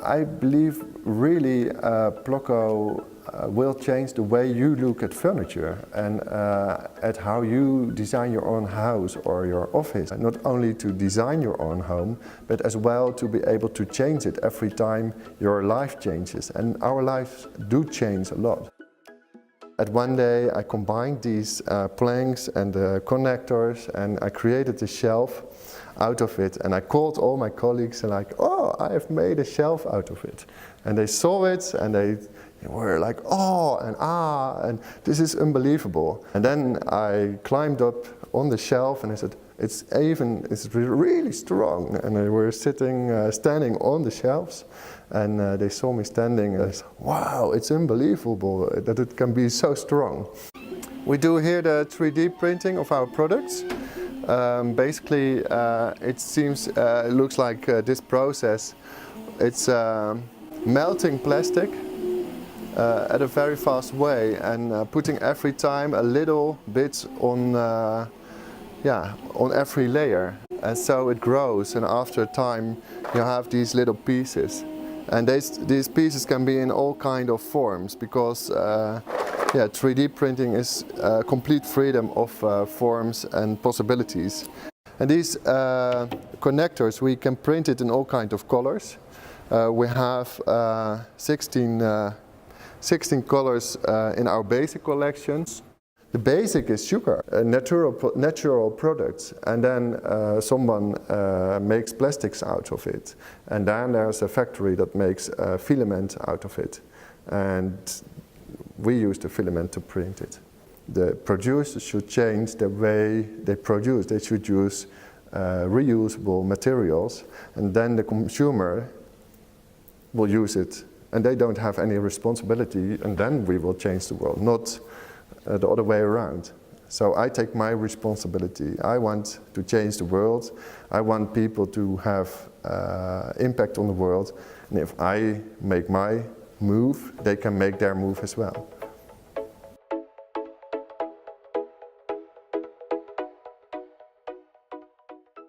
I believe really Plocco will change the way you look at furniture and at how you design your own house or your office. Not only to design your own home, but as well to be able to change it every time your life changes. And our lives do change a lot. At one day I combined these planks and the connectors, and I created a shelf out of it, and I called all my colleagues and like, oh, I have made a shelf out of it. And they saw it and they were like, oh and ah, and this is unbelievable. And then I climbed up on the shelf and I said, it's really strong. And they were standing on the shelves, and they saw me standing and they said, wow, it's unbelievable that it can be so strong. We do here the 3D printing of our products. Basically, it looks like this process. It's melting plastic at a very fast way and putting every time a little bit on every layer. And so it grows, and after a time you have these little pieces. And these pieces can be in all kind of forms, because 3D printing is complete freedom of forms and possibilities. And these connectors, we can print it in all kinds of colors. We have 16 colors in our basic collections. The basic is sugar, natural products, and then someone makes plastics out of it. And then there's a factory that makes filament out of it. And we use the filament to print it. The producers should change the way they produce. They should use reusable materials, and then the consumer will use it. And they don't have any responsibility, and then we will change the world, not the other way around. So I take my responsibility. I want to change the world. I want people to have impact on the world. And if I make my move, they can make their move as well.